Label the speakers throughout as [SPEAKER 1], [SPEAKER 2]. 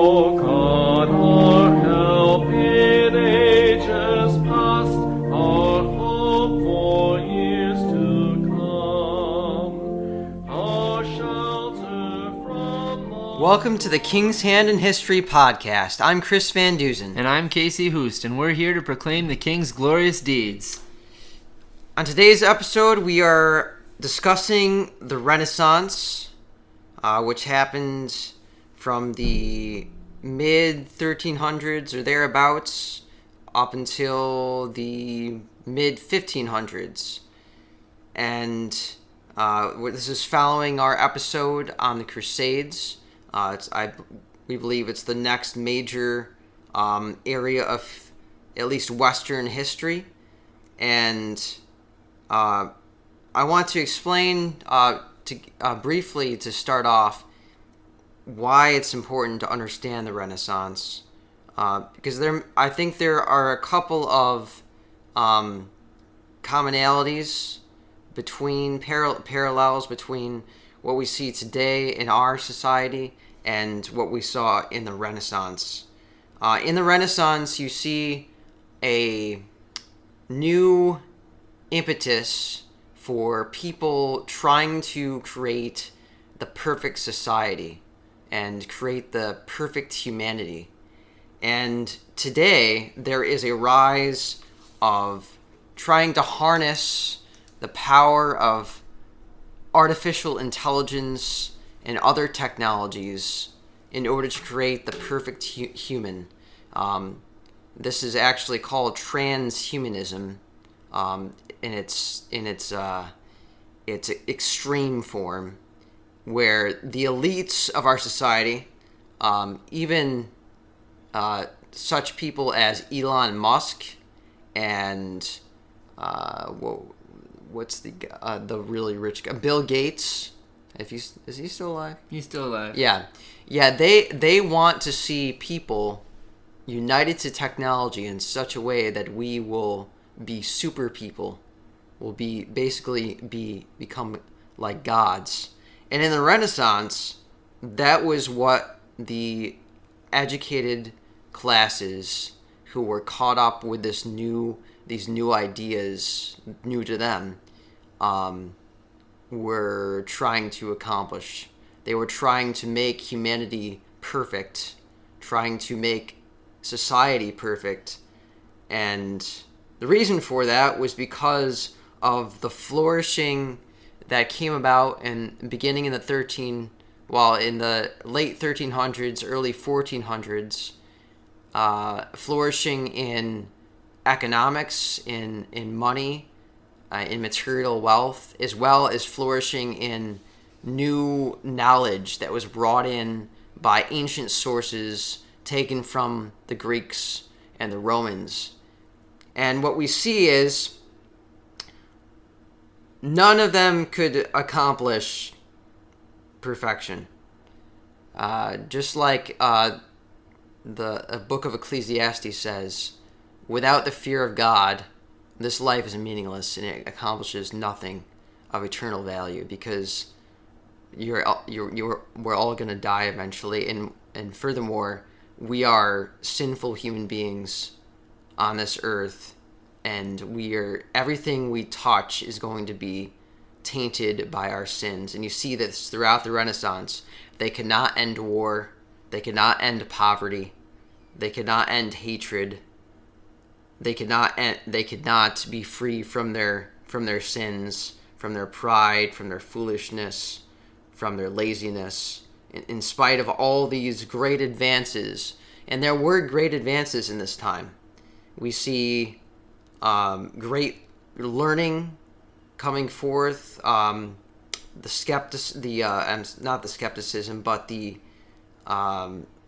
[SPEAKER 1] O God, our help in ages past, our hope for years to come, our shelter from the...
[SPEAKER 2] Welcome to the King's Hand in History podcast. I'm Chris Van Dusen.
[SPEAKER 3] And I'm Casey Hoost, and we're here to proclaim the King's glorious deeds.
[SPEAKER 2] On today's episode, we are discussing the Renaissance, which happened from the mid-1300s or thereabouts up until the mid-1500s. And this is following our episode on the Crusades. We believe it's the next major area of at least Western history. And I want to explain briefly to start off why it's important to understand the Renaissance, because I think there are a couple of commonalities between parallels between what we see today in our society and what we saw in the Renaissance. In the Renaissance, you see a new impetus for people trying to create the perfect society and create the perfect humanity. And today, there is a rise of trying to harness the power of artificial intelligence and other technologies in order to create the perfect human. This is actually called transhumanism in its extreme form, where the elites of our society, even such people as Elon Musk and what's the really rich guy, Bill Gates? Is he still alive?
[SPEAKER 3] He's still alive.
[SPEAKER 2] Yeah. They want to see people united to technology in such a way that we will be super people, will become like gods. And in the Renaissance, that was what the educated classes who were caught up with these new ideas, new to them, were trying to accomplish. They were trying to make humanity perfect, trying to make society perfect. And the reason for that was because of the flourishing that came about beginning in the late 1300s, early 1400s, flourishing in economics, in money, in material wealth, as well as flourishing in new knowledge that was brought in by ancient sources taken from the Greeks and the Romans. And what we see is none of them could accomplish perfection. Just like the book of Ecclesiastes says, without the fear of God, this life is meaningless and it accomplishes nothing of eternal value, because we're all going to die eventually, and furthermore, we are sinful human beings on this earth, and everything we touch is going to be tainted by our sins. And you see this throughout the Renaissance. They could not end war. They could not end poverty. They could not end hatred. They could not be free from their sins, from their pride, from their foolishness, from their laziness. In spite of all these great advances, and there were great advances in this time, we see great learning coming forth. Not the skepticism, but the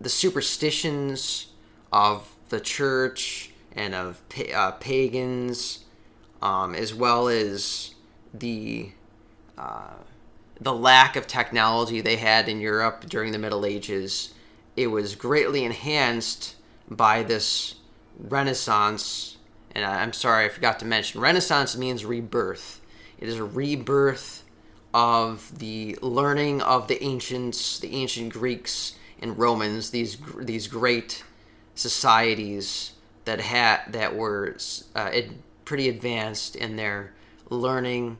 [SPEAKER 2] superstitions of the church and of pagans, as well as the lack of technology they had in Europe during the Middle Ages. It was greatly enhanced by this Renaissance. And I'm sorry, I forgot to mention, Renaissance means rebirth. It is a rebirth of the learning of the ancient Greeks and Romans, these great societies that were pretty advanced in their learning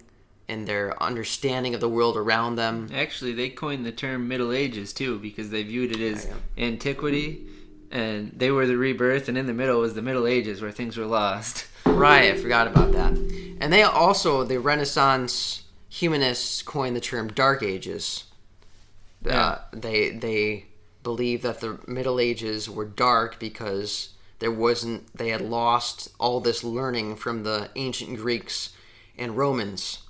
[SPEAKER 2] and their understanding of the world around them.
[SPEAKER 3] Actually, they coined the term Middle Ages too, because they viewed it as antiquity, and they were the rebirth, and in the middle was the Middle Ages where things were lost.
[SPEAKER 2] Right, I forgot about that. And they also, the Renaissance humanists coined the term Dark Ages. They believe that the Middle Ages were dark because they had lost all this learning from the ancient Greeks and Romans.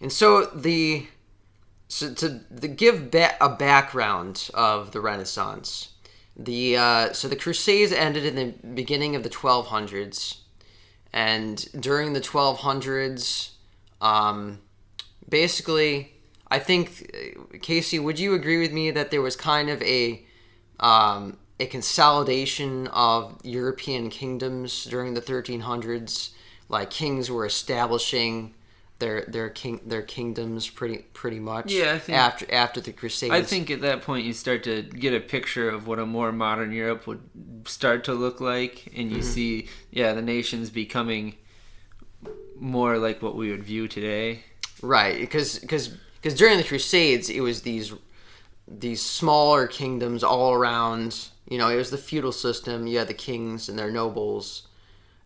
[SPEAKER 2] And so to give a background of the Renaissance, the Crusades ended in the beginning of the 1200s, and during the 1200s, basically, I think, Casey, would you agree with me that there was kind of a consolidation of European kingdoms during the 1300s? Like, kings were establishing their kingdoms pretty much.
[SPEAKER 3] Yeah, I think
[SPEAKER 2] after the Crusades.
[SPEAKER 3] I think at that point you start to get a picture of what a more modern Europe would start to look like, and you see, the nations becoming more like what we would view today.
[SPEAKER 2] Right, because during the Crusades, it was these smaller kingdoms all around. You know, it was the feudal system. You had the kings and their nobles,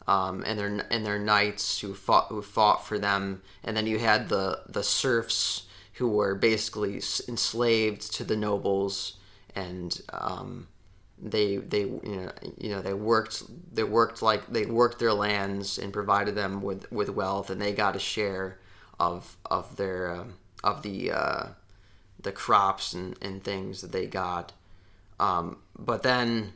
[SPEAKER 2] and their knights who fought for them, and then you had the serfs who were basically enslaved to the nobles, and they worked their lands and provided them with wealth, and they got a share of the crops and things that they got. But then,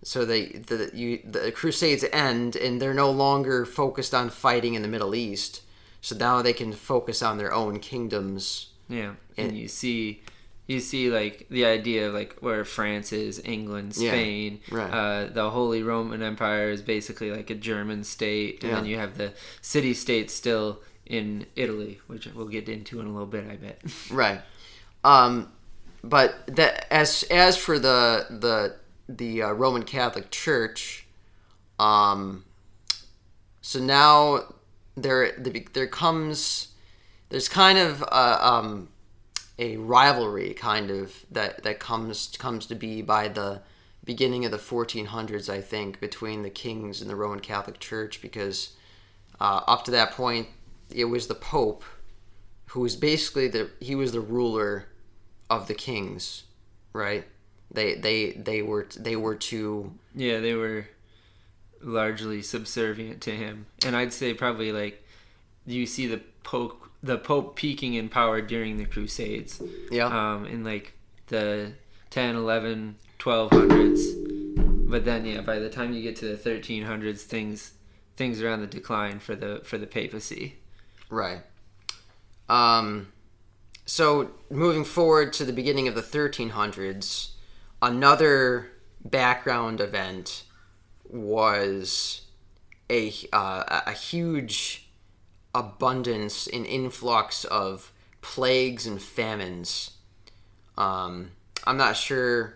[SPEAKER 2] so the Crusades end, and they're no longer focused on fighting in the Middle East. So now they can focus on their own kingdoms.
[SPEAKER 3] Yeah, and you see like the idea of like where France is, England, Spain.
[SPEAKER 2] Right.
[SPEAKER 3] The Holy Roman Empire is basically like a German state, and then you have the city-states still in Italy, which we'll get into in a little bit, I bet.
[SPEAKER 2] Right. But as for the Roman Catholic Church, so now there's kind of a rivalry kind of that comes to be by the beginning of the 1400s, I think, between the kings and the Roman Catholic Church, because up to that point it was the Pope who was basically he was the ruler of the kings, right? They were to
[SPEAKER 3] they were largely subservient to him, and I'd say probably like you see the Pope peaking in power during the Crusades, in like the 10, 11, 1200s, but then by the time you get to the 1300s, things are on the decline for the papacy.
[SPEAKER 2] Right. So moving forward to the beginning of the 1300s, another background event was a huge abundance and influx of plagues and famines. I'm not sure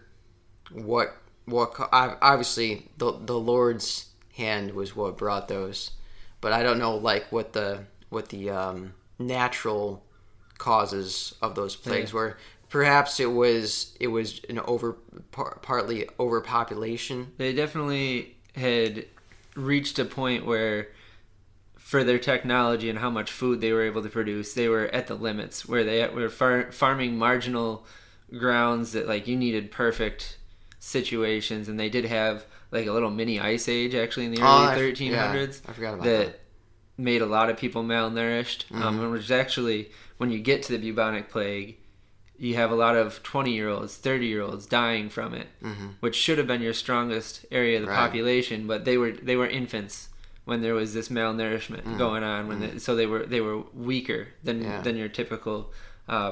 [SPEAKER 2] what obviously the Lord's hand was what brought those, but I don't know like what the natural causes of those plagues were. Perhaps it was an partly overpopulation.
[SPEAKER 3] They definitely had reached a point where, for their technology and how much food they were able to produce, they were at the limits, where they were farming marginal grounds that like you needed perfect situations, and they did have like a little mini ice age actually in the early 1300s.
[SPEAKER 2] I forgot about that.
[SPEAKER 3] Made a lot of people malnourished, which is actually, when you get to the bubonic plague, you have a lot of 20-year-olds, 30-year-olds dying from it, which should have been your strongest area of the population, but they were infants when there was this malnourishment going on. So they were weaker than your typical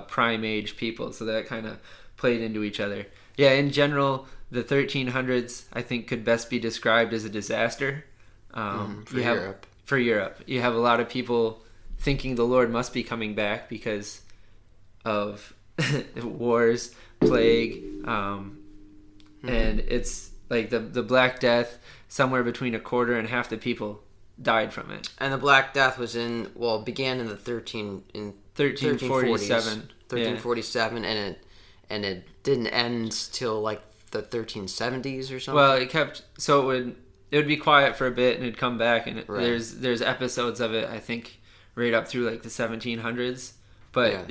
[SPEAKER 3] prime age people. So that kind of played into each other. Yeah, in general, the 1300s I think could best be described as a disaster. For Europe, you have a lot of people thinking the Lord must be coming back because of wars, plague, and it's like the Black Death. Somewhere between a quarter and half the people died from it.
[SPEAKER 2] And the Black Death began in the
[SPEAKER 3] 1347.
[SPEAKER 2] 1347, and it didn't end till like the 1370s or something.
[SPEAKER 3] Well, it would be quiet for a bit and it'd come back, and there's episodes of it, I think, right up through like the 1700s. But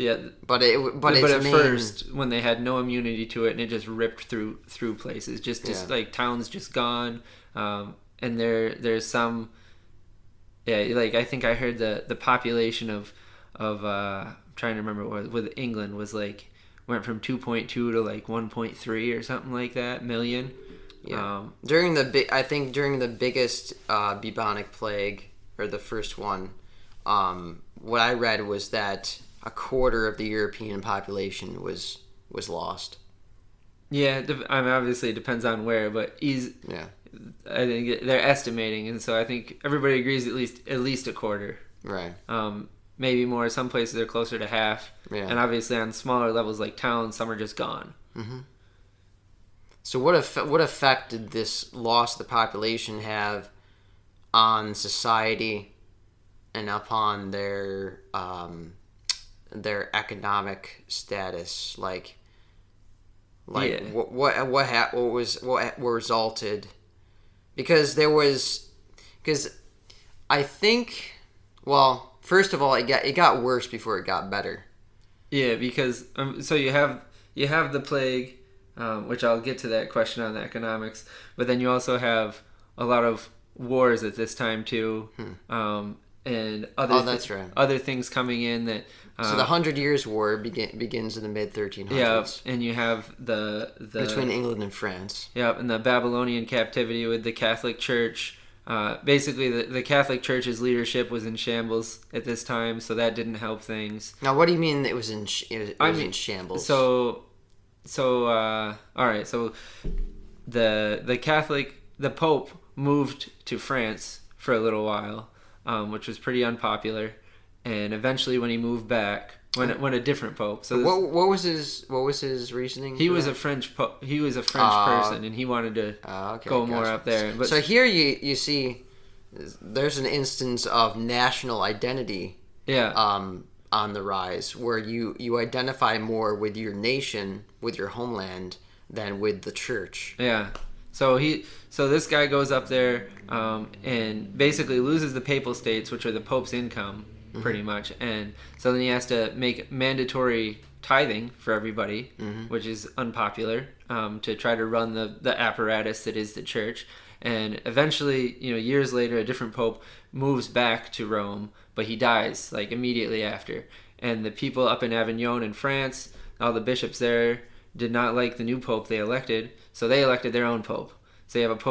[SPEAKER 3] but at first, when they had no immunity to it, and it just ripped through places, just like towns just gone, and there's some, like I think I heard the population of I'm trying to remember what with England was like, went from 2.2 to like 1.3 or something like that million.
[SPEAKER 2] Yeah. During the biggest bubonic plague, or the first one, what I read was that a quarter of the European population was lost.
[SPEAKER 3] Yeah, I mean, obviously it depends on where, but I think they're estimating, and so I think everybody agrees at least a quarter.
[SPEAKER 2] Right.
[SPEAKER 3] Maybe more. Some places are closer to half. Yeah. And obviously on smaller levels like towns, some are just gone.
[SPEAKER 2] Mm-hmm. So what effect did this loss of the population have on society and upon their economic status? What resulted? Because I think, well, first of all, it got worse before it got better.
[SPEAKER 3] Yeah, because so you have the plague, which I'll get to that question on the economics, but then you also have a lot of wars at this time too, and other things coming in that.
[SPEAKER 2] So the 100 Years' War begins in the mid 1300s.
[SPEAKER 3] Yeah, and you have the
[SPEAKER 2] between England and France.
[SPEAKER 3] Yeah, and the Babylonian captivity with the Catholic Church. Basically, the Catholic Church's leadership was in shambles at this time, so that didn't help things.
[SPEAKER 2] Now, what do you mean it was in shambles?
[SPEAKER 3] So all right. So the Pope moved to France for a little while, which was pretty unpopular, and eventually, when he moved back, when a different Pope. So
[SPEAKER 2] what was his reasoning?
[SPEAKER 3] He was a French Pope. He was a French person, and he wanted to go more up there. But
[SPEAKER 2] so here you see, there's an instance of national identity.
[SPEAKER 3] Yeah.
[SPEAKER 2] On the rise, where you identify more with your nation, with your homeland, than with the church.
[SPEAKER 3] Yeah. So this guy goes up there and basically loses the papal states, which are the Pope's income, pretty much. And so then he has to make mandatory tithing for everybody, which is unpopular, to try to run the apparatus that is the church. And eventually, years later, a different Pope moves back to Rome, but he dies like immediately after. And the people up in Avignon in France, all the bishops there, did not like the new Pope they elected, so they elected their own Pope. So you have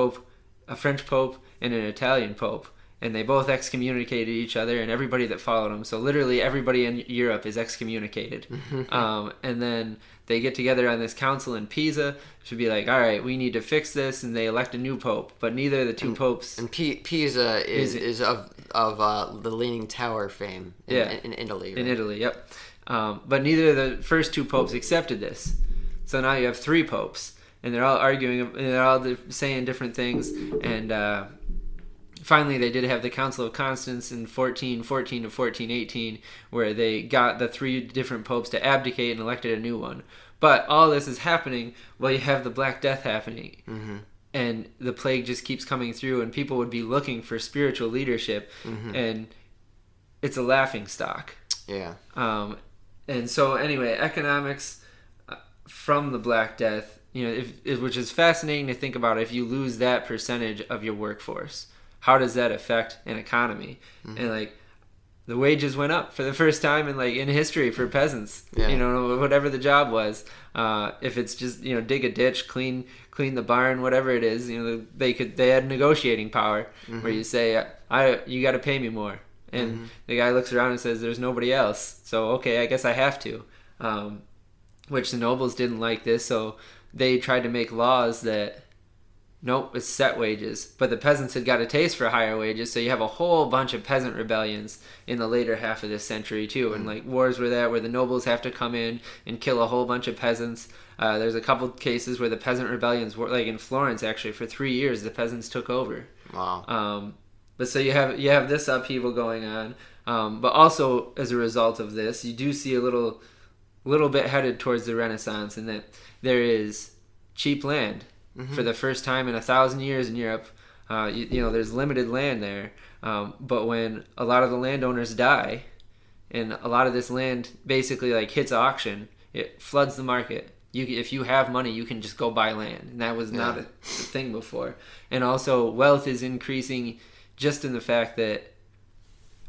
[SPEAKER 3] a French Pope and an Italian Pope, and they both excommunicated each other and everybody that followed them. So literally everybody in Europe is excommunicated. And then they get together on this council in Pisa to be like, all right, we need to fix this, and they elect a new Pope. But neither of the two popes...
[SPEAKER 2] And Pisa is of the Leaning Tower fame in Italy. Right?
[SPEAKER 3] In Italy, yep. But neither of the first two popes accepted this. So now you have three popes, and they're all arguing, and they're all saying different things. And finally, they did have the Council of Constance in 1414 to 1418, where they got the three different popes to abdicate and elected a new one. But all this is happening while you have the Black Death happening. And the plague just keeps coming through, and people would be looking for spiritual leadership, and it's a laughing stock.
[SPEAKER 2] Yeah.
[SPEAKER 3] And so anyway, economics from the Black Death, which is fascinating to think about. If you lose that percentage of your workforce, how does that affect an economy? And the wages went up for the first time in history for peasants. Whatever the job was, if it's just dig a ditch, clean the barn, whatever it is, they had negotiating power where you say, you got to pay me more, and the guy looks around and says, there's nobody else, so okay, I guess I have to. Which the nobles didn't like this, so they tried to make laws that Nope, it's set wages. But the peasants had got a taste for higher wages, so you have a whole bunch of peasant rebellions in the later half of this century too. And like wars were there where the nobles have to come in and kill a whole bunch of peasants. There's a couple cases where the peasant rebellions were, like in Florence actually, for 3 years the peasants took over.
[SPEAKER 2] Wow.
[SPEAKER 3] But so you have this upheaval going on. But also as a result of this, you do see a little bit headed towards the Renaissance, in that there is cheap land. For the first time in 1,000 years in Europe. You know, there's limited land there. But when a lot of the landowners die, and a lot of this land basically like hits auction, it floods the market. If you have money, you can just go buy land, and that was not a thing before. And also, wealth is increasing just in the fact that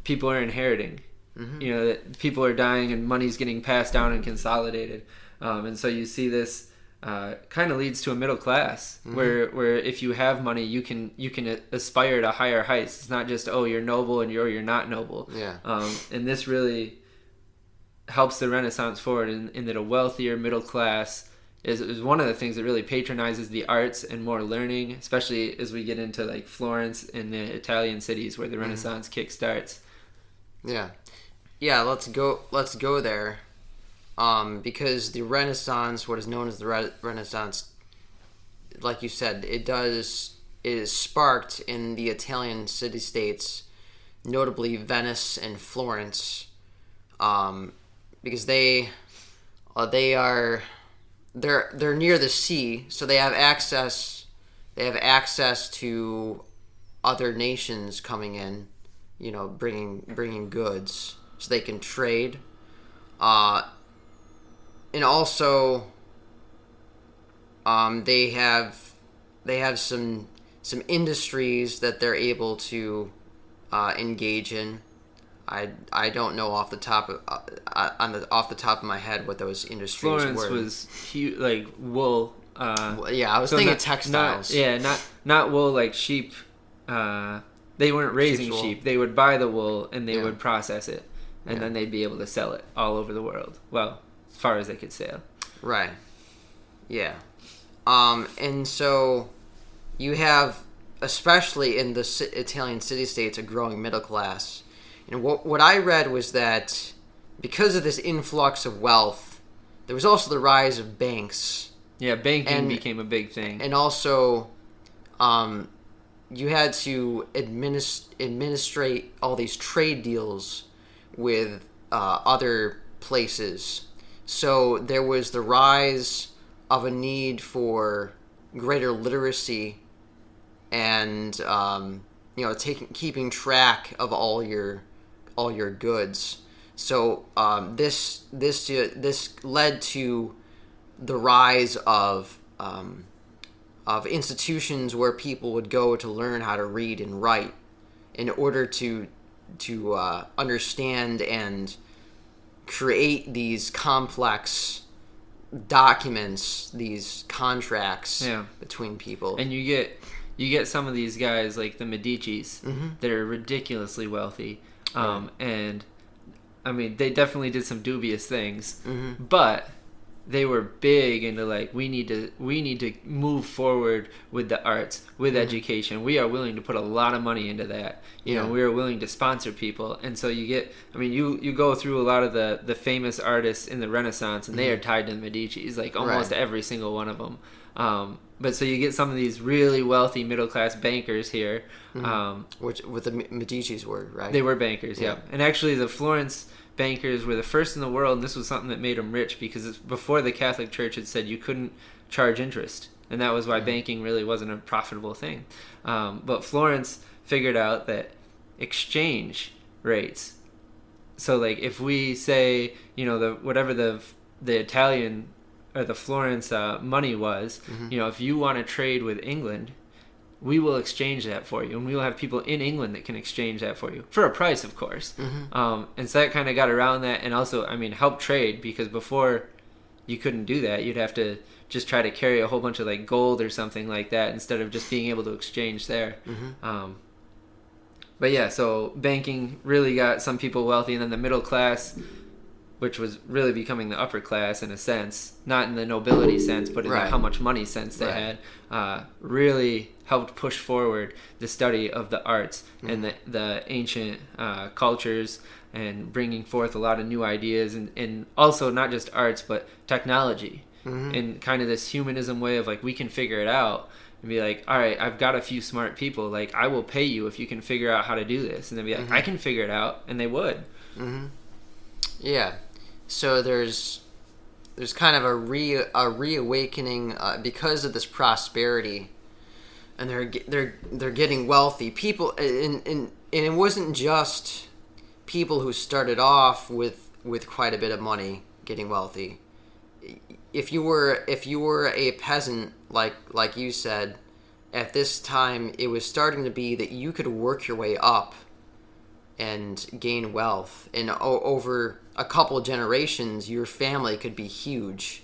[SPEAKER 3] people are inheriting. You know, that people are dying and money's getting passed down and consolidated. And so you see this kind of leads to a middle class where if you have money, you can aspire to higher heights. It's not just, oh, you're noble and you're not noble. And this really helps the Renaissance forward in that a wealthier middle class is one of the things that really patronizes the arts and more learning, especially as we get into like Florence and the Italian cities where the Renaissance kick starts.
[SPEAKER 2] Let's go there. Because the Renaissance, what is known as the Renaissance, like you said, it is sparked in the Italian city-states, notably Venice and Florence, because they're near the sea, so they have access to other nations coming in, you know, bringing goods, so they can trade. And also, they have some industries that they're able to engage in. I don't know off the top of my head what those industries
[SPEAKER 3] Florence
[SPEAKER 2] were.
[SPEAKER 3] was huge, like wool.
[SPEAKER 2] I was thinking textiles.
[SPEAKER 3] Not wool, like sheep. They weren't raising sheep. They would buy the wool and they would process it, and then they'd be able to sell it all over the world. Well, as far as they could sail.
[SPEAKER 2] Right. Yeah. And so you have, especially in the Italian city-states, a growing middle class. And what I read was that because of this influx of wealth, there was also the rise of banks.
[SPEAKER 3] Yeah, banking became a big thing.
[SPEAKER 2] And also, you had to administrate all these trade deals with other places. So there was the rise of a need for greater literacy and keeping track of all your goods. So this led to the rise of institutions where people would go to learn how to read and write in order to understand and create these complex documents, these contracts between people.
[SPEAKER 3] And you get some of these guys like the Medicis that are ridiculously wealthy. And I mean, they definitely did some dubious things, but they were big into like, we need to move forward with the arts, with education. We are willing to put a lot of money into that. You know, we are willing to sponsor people. And so you go through a lot of the famous artists in the Renaissance, and they are tied to the Medicis, like almost every single one of them. But so you get some of these really wealthy middle class bankers here,
[SPEAKER 2] which with the Medicis were, right?
[SPEAKER 3] They were bankers, yeah. And actually, the Florence bankers were the first in the world, and this was something that made them rich because before the Catholic Church had said you couldn't charge interest, and that was why banking really wasn't a profitable thing. But Florence figured out that exchange rates. So, like, if we say, you know, whatever the Italian or the Florence money was, you know, if you want to trade with England, we will exchange that for you, and we will have people in England that can exchange that for you for a price, of course. And so that kind of got around that, and also, I mean, help trade, because before you couldn't do that. You'd have to just try to carry a whole bunch of like gold or something like that instead of just being able to exchange there. But yeah, so banking really got some people wealthy, and then the middle class, which was really becoming the upper class in a sense, not in the nobility sense, but in the how much money sense they had, really helped push forward the study of the arts and the ancient cultures, and bringing forth a lot of new ideas, and also not just arts, but technology, in kind of this humanism way of like, we can figure it out. And be like, all right, I've got a few smart people. Like, I will pay you if you can figure out how to do this. And they'd be like, I can figure it out. And they would.
[SPEAKER 2] Yeah. So there's kind of a reawakening because of this prosperity, and they're getting wealthy. People, and it wasn't just people who started off with quite a bit of money getting wealthy. If you were a peasant, like you said, at this time, it was starting to be that you could work your way up and gain wealth, and over a couple of generations, your family could be huge.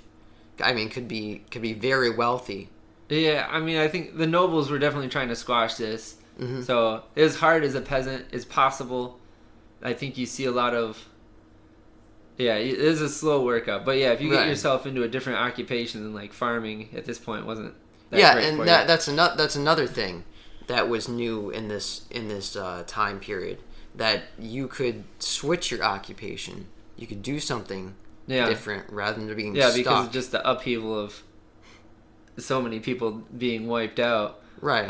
[SPEAKER 2] I mean, could be very wealthy.
[SPEAKER 3] Yeah, I mean, I think the nobles were definitely trying to squash this. So as hard as a peasant is possible, I think you see a lot of. Yeah, it is a slow workup, but yeah, if you get yourself into a different occupation than like farming at this point wasn't that great
[SPEAKER 2] and
[SPEAKER 3] for
[SPEAKER 2] that's another thing that was new in this time period, that you could switch your occupation, you could do something different rather than being stuck.
[SPEAKER 3] Because of just the upheaval of so many people being wiped out.
[SPEAKER 2] Right.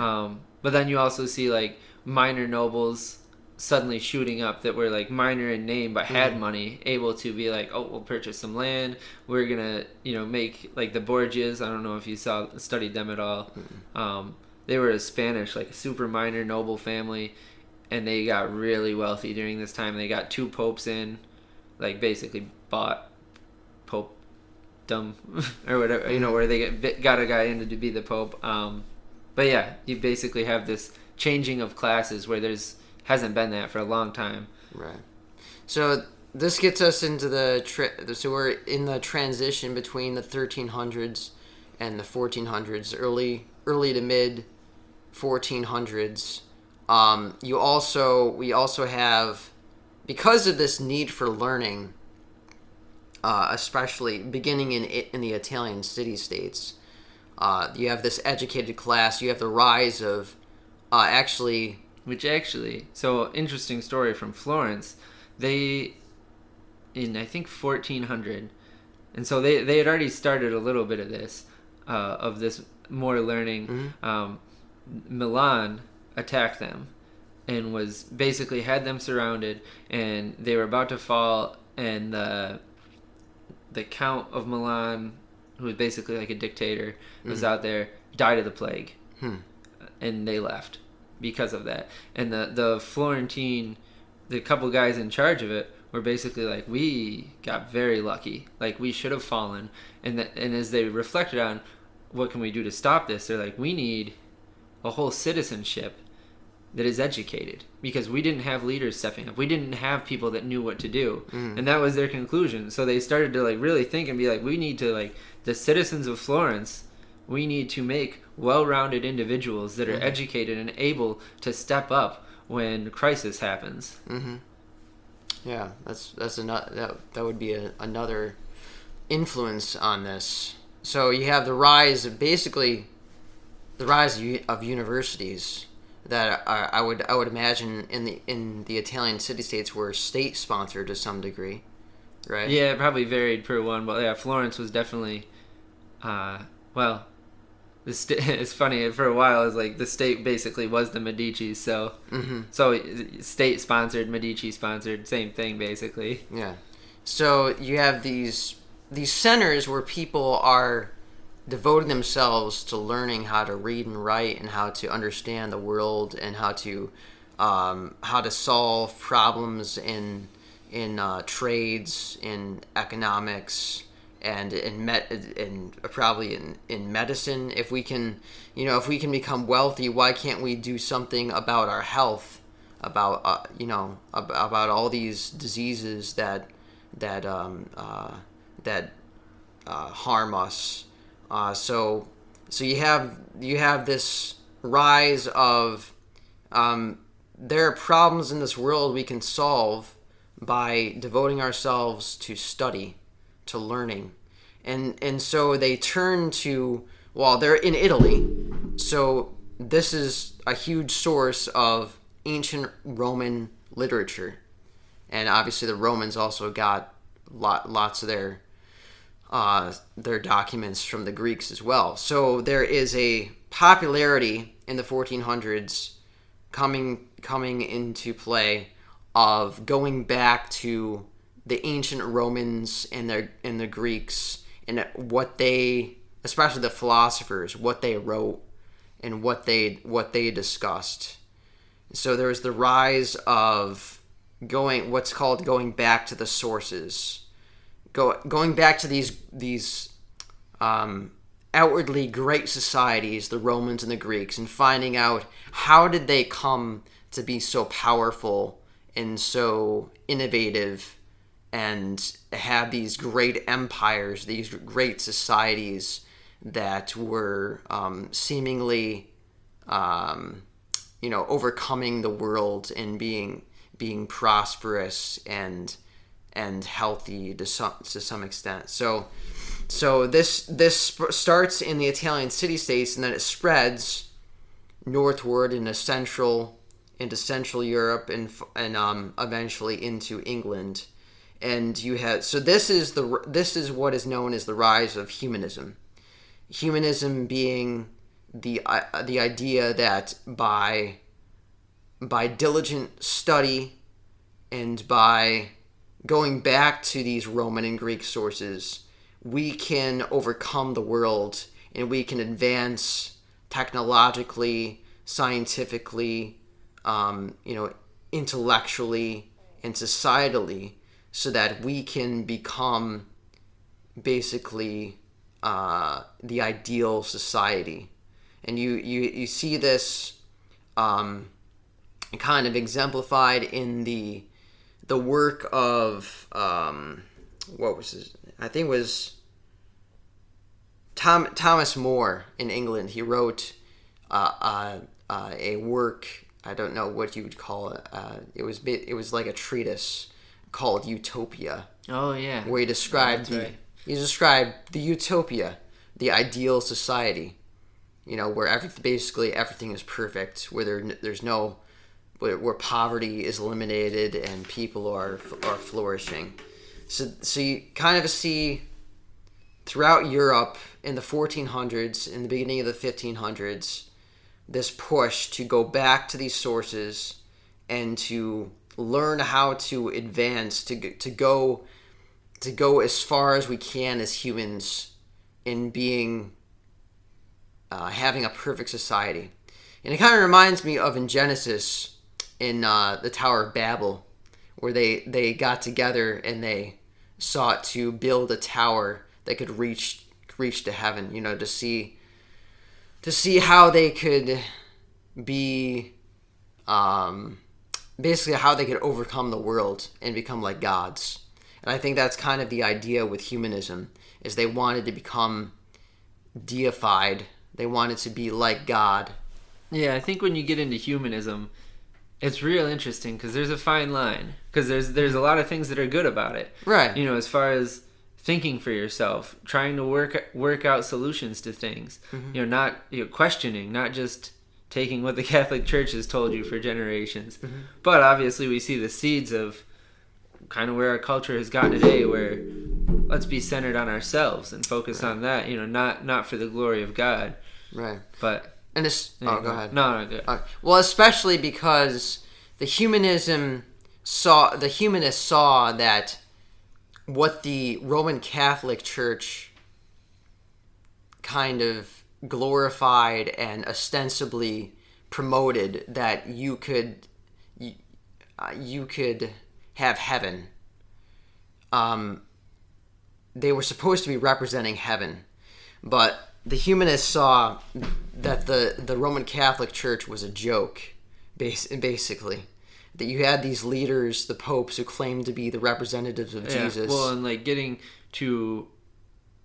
[SPEAKER 3] But then you also see like minor nobles suddenly shooting up that were like minor in name but had money, able to be like, oh, we'll purchase some land, we're gonna make like the Borgias. I don't know if you studied them at all. They were a Spanish, like a super minor noble family, and they got really wealthy during this time. They got 2 popes in, like basically bought popedom or whatever, where they got a guy in to be the pope. But yeah, you basically have this changing of classes where hasn't been that for a long time.
[SPEAKER 2] Right. So this gets us into so we're in the transition between the 1300s and the 1400s, early to mid 1400s. We also have, because of this need for learning, especially beginning in the Italian city-states, you have this educated class. You have the rise of
[SPEAKER 3] so interesting story from Florence. They, in I think 1400, and so they had already started a little bit of this more learning. Milan attacked them and was basically had them surrounded, and they were about to fall, and the Count of Milan, who was basically like a dictator, was out there, died of the plague, and they left because of that. And the Florentine, the couple guys in charge of it, were basically like, we got very lucky, like we should have fallen. And as they reflected on what can we do to stop this, they're like, we need a whole citizenship that is educated, because we didn't have leaders stepping up, we didn't have people that knew what to do. And that was their conclusion. So they started to like really think and be like, we need to, like, the citizens of Florence, we need to make well-rounded individuals that are educated and able to step up when crisis happens.
[SPEAKER 2] Yeah, that would be another influence on this. So you have the rise of universities that I would imagine in the Italian city-states were state-sponsored to some degree, right?
[SPEAKER 3] Yeah, it probably varied per one, but yeah, Florence was definitely, it's funny, for a while, it's like the state basically was the Medici, so state-sponsored, Medici-sponsored, same thing, basically.
[SPEAKER 2] Yeah. So you have these centers where people are devoting themselves to learning how to read and write and how to understand the world and how to solve problems in trades, in economics, and probably in medicine. If we can become wealthy, why can't we do something about our health, about all these diseases that harm us? So you have this rise of there are problems in this world we can solve by devoting ourselves to study, to learning. And so they turn to, well, they're in Italy, so this is a huge source of ancient Roman literature. And obviously the Romans also got lots of their documents from the Greeks as well. So there is a popularity in the 1400s coming into play of going back to the ancient Romans and the Greeks and what they, especially the philosophers, what they wrote and what they discussed. So there was the rise of what's called going back to the sources, going back to these outwardly great societies, the Romans and the Greeks, and finding out how did they come to be so powerful and so innovative and have these great empires, these great societies that were seemingly, overcoming the world and being prosperous and healthy to some extent. So this starts in the Italian city-states, and then it spreads northward into Central Europe and eventually into England. And you have, so this is what is known as the rise of humanism. Humanism being the idea that by diligent study and by going back to these Roman and Greek sources, we can overcome the world and we can advance technologically, scientifically, intellectually, and societally, so that we can become basically the ideal society. And you see this kind of exemplified in the work of what was his? I think it was Thomas More in England. He wrote a work. I don't know what you would call it. It was like a treatise called Utopia.
[SPEAKER 3] Oh yeah.
[SPEAKER 2] Where he described the utopia, the ideal society. Where everything is perfect, where where poverty is eliminated and people are flourishing. So you kind of see throughout Europe in the 1400s, in the beginning of the 1500s, this push to go back to these sources and to learn how to advance, to go as far as we can as humans in being having a perfect society. And it kind of reminds me of in Genesis, in the Tower of Babel, where they got together and they sought to build a tower that could reach to heaven, to see how they could be basically how they could overcome the world and become like gods. And I think that's kind of the idea with humanism, is they wanted to become deified. They wanted to be like God.
[SPEAKER 3] Yeah, I think when you get into humanism, it's real interesting because there's a fine line. Because there's a lot of things that are good about it.
[SPEAKER 2] Right.
[SPEAKER 3] As far as thinking for yourself, trying to work out solutions to things. Mm-hmm. Not questioning, not just taking what the Catholic Church has told you for generations. Mm-hmm. But obviously we see the seeds of kind of where our culture has gotten today, where let's be centered on ourselves and focus on that, not for the glory of God.
[SPEAKER 2] Right.
[SPEAKER 3] But
[SPEAKER 2] and it's go ahead.
[SPEAKER 3] No, good.
[SPEAKER 2] Well, especially because the humanists saw that what the Roman Catholic Church kind of glorified and ostensibly promoted, that you could have heaven. They were supposed to be representing heaven, but the humanists saw that the Roman Catholic Church was a joke, basically. That you had these leaders, the popes, who claimed to be the representatives of Jesus.
[SPEAKER 3] Well, and getting to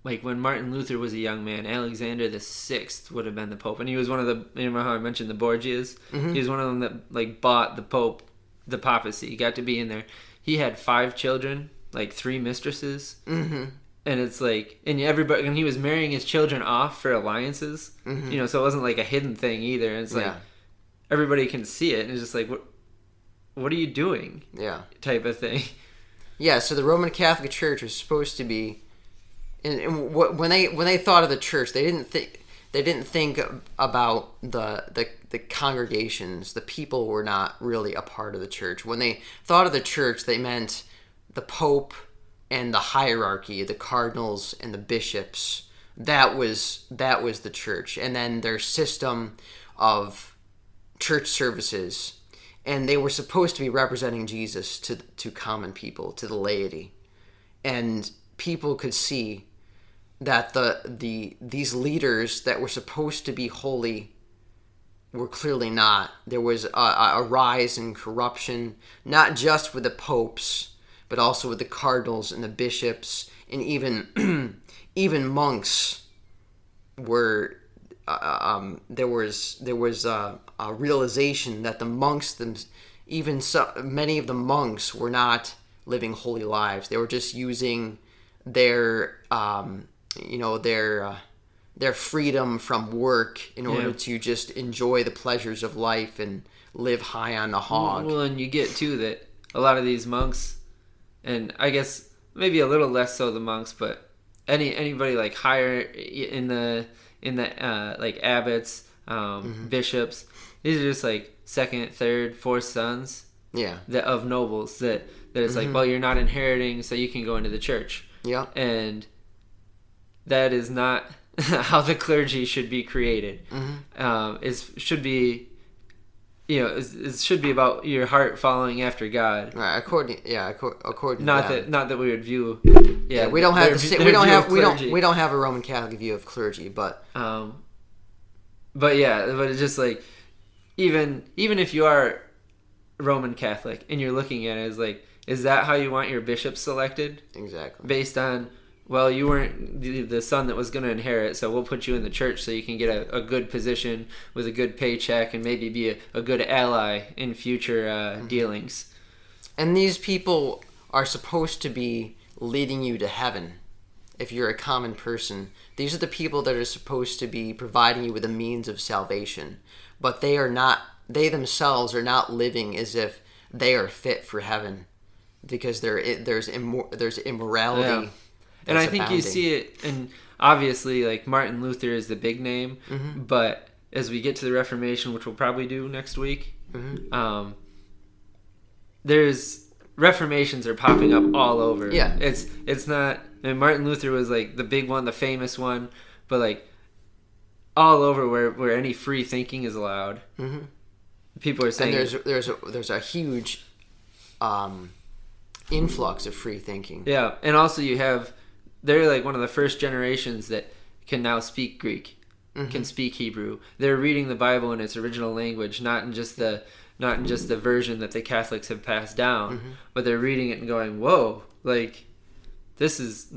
[SPEAKER 3] when Martin Luther was a young man, Alexander the Sixth would have been the pope, and he was one of the. Remember how I mentioned the Borgias? Mm-hmm. He was one of them that bought the pope, the papacy. He got to be in there. he had 5 children, like 3 mistresses. Mm-hmm. And it's like, and everybody, and he was marrying his children off for alliances, you know, so it wasn't like a hidden thing either. And it's like, everybody can see it, and it's just like, what are you doing?
[SPEAKER 2] Yeah.
[SPEAKER 3] Type of thing.
[SPEAKER 2] Yeah, so the Roman Catholic Church was supposed to be, and when they thought of the church, they didn't think about the congregations. The people were not really a part of the church. When they thought of the church, they meant the Pope and the hierarchy, the cardinals and the bishops. That was the church, and then their system of church services, and they were supposed to be representing Jesus to common people, to the laity, and people could see that these leaders that were supposed to be holy were clearly not. There was a rise in corruption, not just with the popes, but also with the cardinals and the bishops, and even monks were. There was a realization that the monks, many of the monks, were not living holy lives. They were just using their freedom from work in order to just enjoy the pleasures of life and live high on the hog.
[SPEAKER 3] Well, and you get too that a lot of these monks, and I guess maybe a little less so the monks, but anybody like higher in the like abbots, bishops, these are just like 2nd, 3rd, 4th sons.
[SPEAKER 2] Yeah.
[SPEAKER 3] Of nobles that it's like, well, you're not inheriting, so you can go into the church.
[SPEAKER 2] Yeah.
[SPEAKER 3] And that is not how the clergy should be created. It should be, it should be about your heart following after God.
[SPEAKER 2] Right. According
[SPEAKER 3] not
[SPEAKER 2] to them.
[SPEAKER 3] Not that we would view.
[SPEAKER 2] Yeah, we don't have we don't have a Roman Catholic view of clergy, but
[SPEAKER 3] but it's just like, even if you are Roman Catholic and you're looking at it as like, is that how you want your bishops selected?
[SPEAKER 2] Exactly.
[SPEAKER 3] Based on, well, you weren't the son that was going to inherit, so we'll put you in the church so you can get a good position with a good paycheck and maybe be a good ally in future dealings.
[SPEAKER 2] And these people are supposed to be leading you to heaven. If you're a common person, these are the people that are supposed to be providing you with a means of salvation. But they themselves are not living as if they are fit for heaven, because there's immorality.
[SPEAKER 3] Yeah. And I think you see it, and obviously, like, Martin Luther is the big name, but as we get to the Reformation, which we'll probably do next week, there's reformations are popping up all over.
[SPEAKER 2] Yeah.
[SPEAKER 3] It's not, and Martin Luther was like the big one, the famous one, but like all over where any free thinking is allowed. People are saying,
[SPEAKER 2] and there's a huge influx of free thinking.
[SPEAKER 3] Yeah, and also they're like one of the first generations that can now speak Greek, can speak Hebrew. They're reading the Bible in its original language, not in just the version that the Catholics have passed down, but they're reading it and going, "Whoa! Like, this is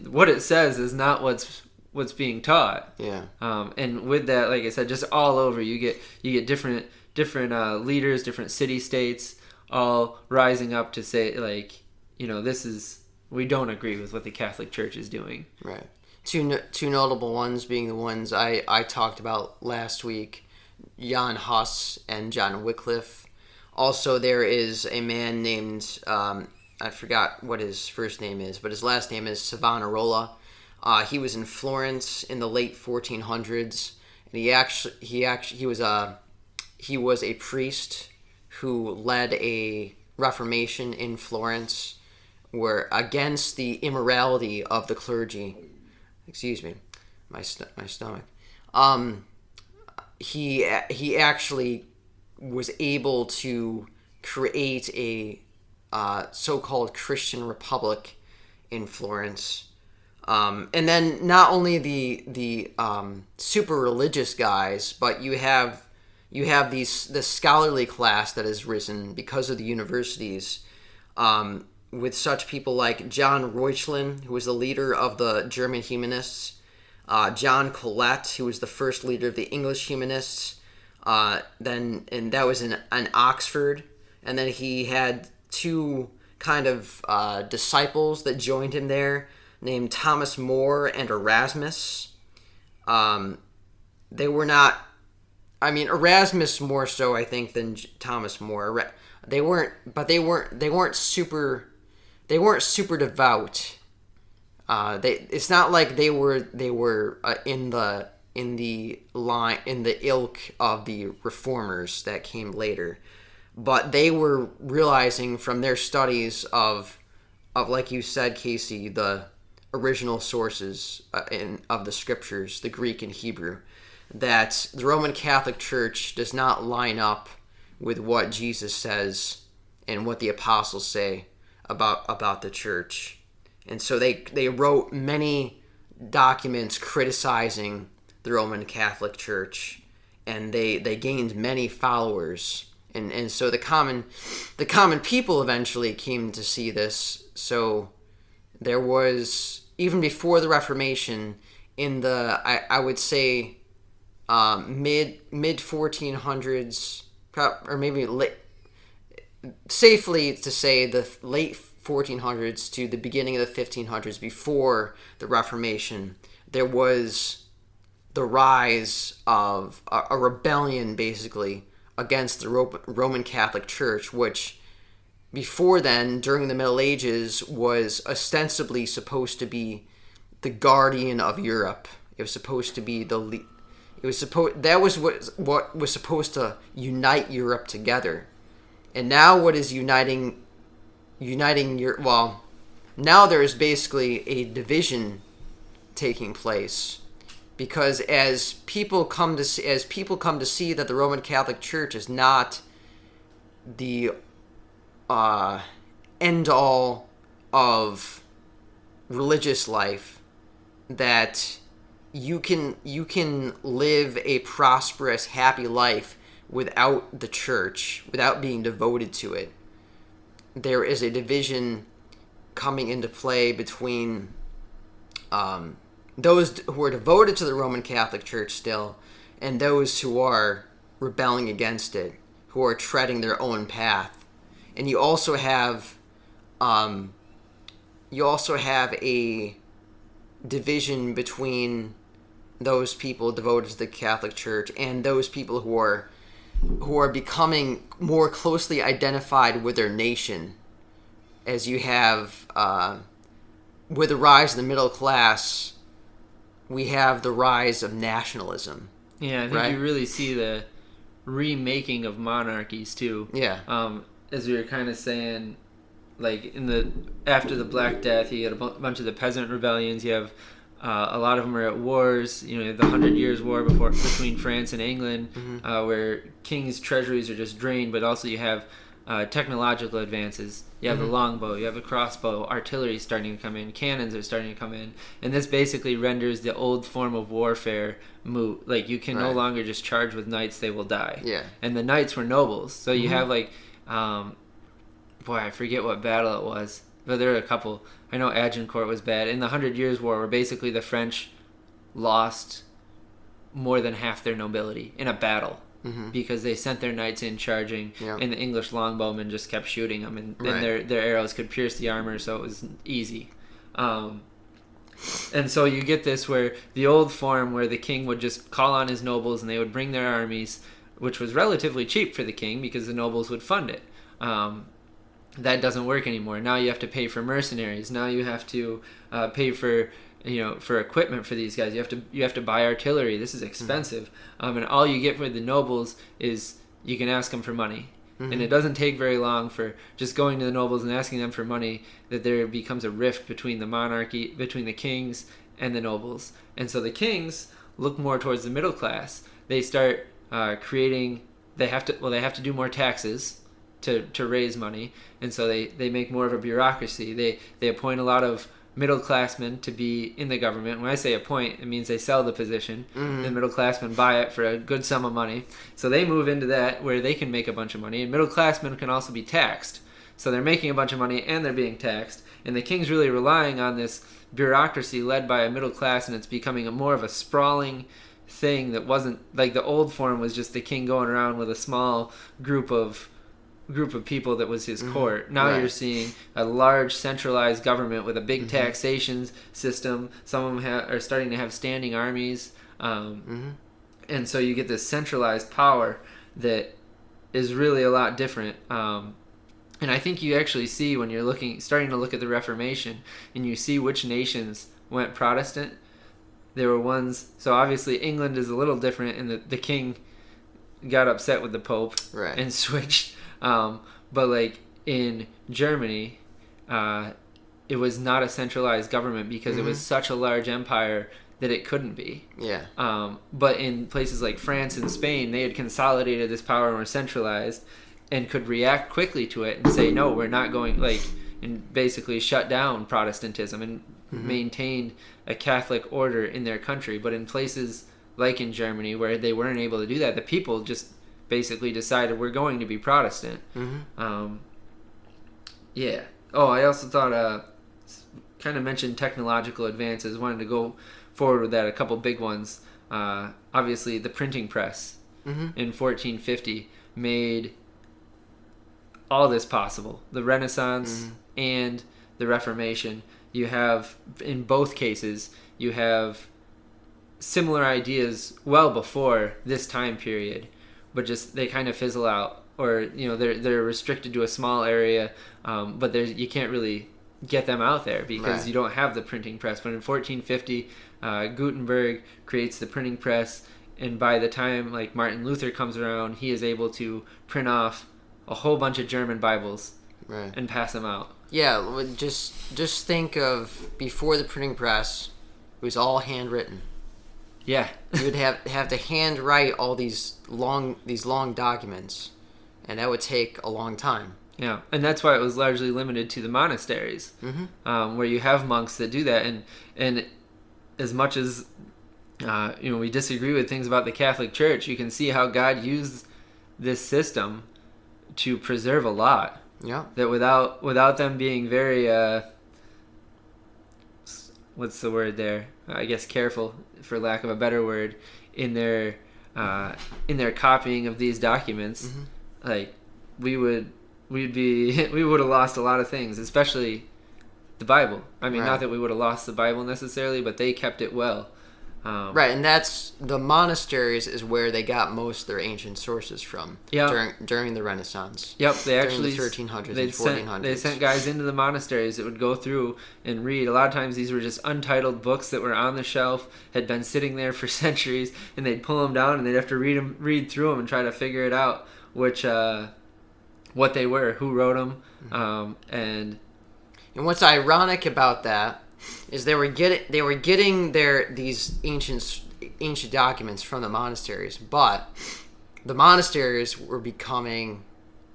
[SPEAKER 3] what it says is not what's being taught."
[SPEAKER 2] Yeah.
[SPEAKER 3] And with that, like I said, just all over, you get different leaders, different city states, all rising up to say, like, we don't agree with what the Catholic Church is doing.
[SPEAKER 2] Right. Two notable ones being the ones I talked about last week, Jan Hus and John Wycliffe. Also, there is a man named, I forgot what his first name is, but his last name is Savonarola. He was in Florence in the late 1400s, and he was a priest who led a Reformation in Florence, were against the immorality of the clergy. Excuse me, my stomach. He actually was able to create a so-called Christian republic in Florence, and then not only the super religious guys, but you have the scholarly class that has risen because of the universities. With such people like John Reuchlin, who was the leader of the German humanists, John Colet, who was the first leader of the English humanists, and that was in Oxford, and then he had two kind of disciples that joined him there, named Thomas More and Erasmus. They were not. I mean, Erasmus more so, I think, than Thomas More. They weren't super devout. It's not like they were in the ilk of the reformers that came later, but they were realizing from their studies of like you said, Casey, the original sources of the scriptures, the Greek and Hebrew, that the Roman Catholic Church does not line up with what Jesus says and what the apostles say about the church. And so they wrote many documents criticizing the Roman Catholic Church, and they gained many followers. And so the common people eventually came to see this. So there was, even before the Reformation, in the I would say mid 1400s, or maybe safely to say the late 1400s to the beginning of the 1500s, before the Reformation, there was the rise of a rebellion, basically, against the Roman Catholic Church, which before then, during the Middle Ages, was ostensibly supposed to be the guardian of Europe. It was supposed to be what was supposed to unite Europe together. And now what is uniting Europe? Well, now there is basically a division taking place, because as people come to see that the Roman Catholic Church is not the end all of religious life, that you can live a prosperous, happy life without the church, without being devoted to it. There is a division coming into play between those who are devoted to the Roman Catholic Church still, and those who are rebelling against it, who are treading their own path. And you also have a division between those people devoted to the Catholic Church and those people who are becoming more closely identified with their nation. As you have, with the rise of the middle class, we have the rise of nationalism.
[SPEAKER 3] Yeah, I think you really see the remaking of monarchies too.
[SPEAKER 2] Yeah.
[SPEAKER 3] As we were kind of saying, like after the Black Death, you get a bunch of the peasant rebellions. You have a lot of them are at wars. You know, the 100 Years' War between France and England, where kings' treasuries are just drained. But also you have technological advances. You have the longbow, you have a crossbow, artillery starting to come in, cannons are starting to come in, and this basically renders the old form of warfare moot. Like, you can no longer just charge with knights; they will die. Yeah. And the knights were nobles, so you have like, I forget what battle it was, but there were a couple. I know Agincourt was bad. In the 100 Years' War, where basically the French lost more than half their nobility in a battle. Because they sent their knights in charging, and the English longbowmen just kept shooting them, and their arrows could pierce the armor, so it was easy. And so you get this where the old form, where the king would just call on his nobles, and they would bring their armies, which was relatively cheap for the king because the nobles would fund it. That doesn't work anymore. Now you have to pay for mercenaries. Now you have to pay for equipment for these guys. You have to buy artillery. This is expensive. And all you get with the nobles is you can ask them for money. And it doesn't take very long for just going to the nobles and asking them for money that there becomes a rift between the monarchy, between the kings and the nobles. And so the kings look more towards the middle class. They start creating. They have to do more taxes to raise money, and so they make more of a bureaucracy. They appoint a lot of middle classmen to be in the government. When I say appoint, it means they sell the position. The middle classmen buy it for a good sum of money. So they move into that where they can make a bunch of money. And middle classmen can also be taxed. So they're making a bunch of money and they're being taxed. And the king's really relying on this bureaucracy led by a middle class, and it's becoming more of a sprawling thing that wasn't like the old form was just the king going around with a small group of group of people that was his court. Now
[SPEAKER 2] Right.
[SPEAKER 3] you're seeing a large centralized government with a big taxation system. Some of them are starting to have standing armies. And so you get this centralized power that is really a lot different. And I think you actually see when you're starting to look at the Reformation, and you see which nations went Protestant. There were ones, so obviously England is a little different, and the king got upset with the Pope
[SPEAKER 2] Right.
[SPEAKER 3] and switched. But like in Germany, it was not a centralized government because it was such a large empire that it couldn't be.
[SPEAKER 2] Yeah.
[SPEAKER 3] But in places like France and Spain, they had consolidated this power and were centralized and could react quickly to it and say, no, we're not going, and basically shut down Protestantism and maintained a Catholic order in their country. But in places like in Germany, where they weren't able to do that, the people just basically decided we're going to be Protestant. Yeah. Oh, I also thought, kind of mentioned technological advances. Wanted to go forward with that. A couple big ones. Obviously, the printing press in 1450 made all this possible. The Renaissance and the Reformation. You have, in both cases, you have similar ideas well before this time period, but just they kind of fizzle out, or they're restricted to a small area, but you can't really get them out there because you don't have the printing press. But in 1450, Gutenberg creates the printing press, and by the time like Martin Luther comes around, he is able to print off a whole bunch of German Bibles and pass them out.
[SPEAKER 2] Yeah, just think of before the printing press, it was all handwritten.
[SPEAKER 3] Yeah.
[SPEAKER 2] You would have to handwrite all these long documents, and that would take a long time.
[SPEAKER 3] Yeah, and that's why it was largely limited to the monasteries, where you have monks that do that. And as much as we disagree with things about the Catholic Church, you can see how God used this system to preserve a lot.
[SPEAKER 2] Yeah.
[SPEAKER 3] That without them being very what's the word there? I guess careful, for lack of a better word, in their copying of these documents, like we would have lost a lot of things, especially the Bible. I mean, not that we would have lost the Bible necessarily, but they kept it well.
[SPEAKER 2] Right, and that's the monasteries is where they got most of their ancient sources from. During the Renaissance.
[SPEAKER 3] Yep, they actually
[SPEAKER 2] during the 1300s and 1400s.
[SPEAKER 3] They sent guys into the monasteries that would go through and read. A lot of times these were just untitled books that were on the shelf, had been sitting there for centuries, and they'd pull them down and they'd have to read through them and try to figure it out, which what they were, who wrote them, and
[SPEAKER 2] what's ironic about that is they were getting these ancient documents from the monasteries, but the monasteries were becoming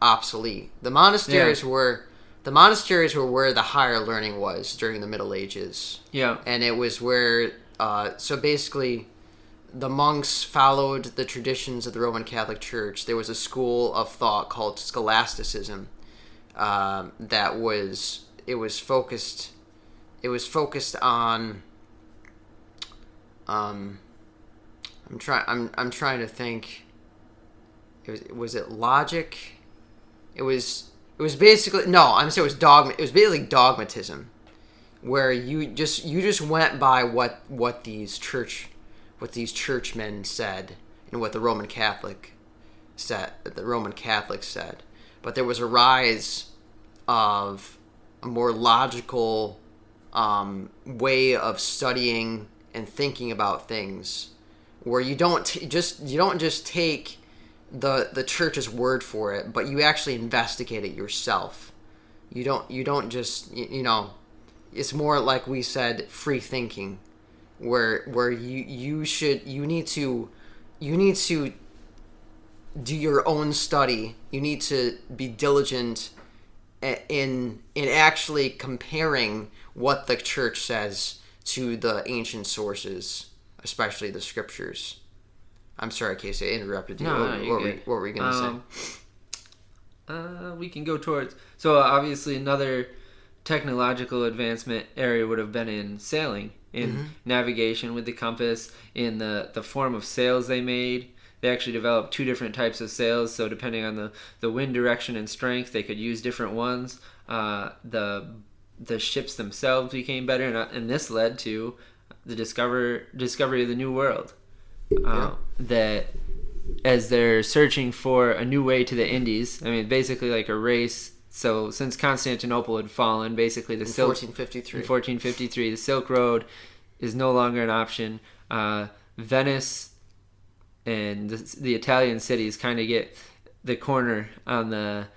[SPEAKER 2] obsolete. The monasteries were where the higher learning was during the Middle Ages.
[SPEAKER 3] Yeah,
[SPEAKER 2] and it was where so basically the monks followed the traditions of the Roman Catholic Church. There was a school of thought called scholasticism that was focused on I'm trying to think. Was it logic? It was basically it was dogma. It was basically dogmatism, where you just went by what these churchmen said and what the Roman Catholics said. But there was a rise of a more logical way of studying and thinking about things, where you don't just take the church's word for it, but you actually investigate it yourself. You don't just it's more like we said, free thinking, where you need to do your own study. You need to be diligent in actually comparing what the church says to the ancient sources, especially the scriptures. I'm sorry, Casey, I interrupted you. What were you going to
[SPEAKER 3] say? We can go towards... So obviously another technological advancement area would have been in sailing, in navigation with the compass, in the form of sails they made. they actually developed 2 different types of sails. So depending on the wind direction and strength, they could use different ones. The ships themselves became better, and this led to the discovery of the New World. That as they're searching for a new way to the Indies, I mean, basically like a race. So since Constantinople had fallen, basically in 1453, the Silk Road is no longer an option. Venice and the Italian cities kind of get the corner on the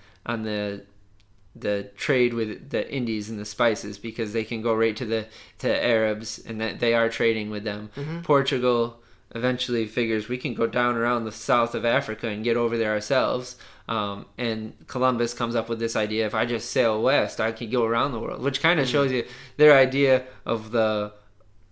[SPEAKER 3] trade with the Indies and the spices, because they can go right to Arabs, and that they are trading with them. Portugal eventually figures we can go down around the south of Africa and get over there ourselves. And Columbus comes up with this idea: if I just sail west, I can go around the world, which kind of shows you their idea of the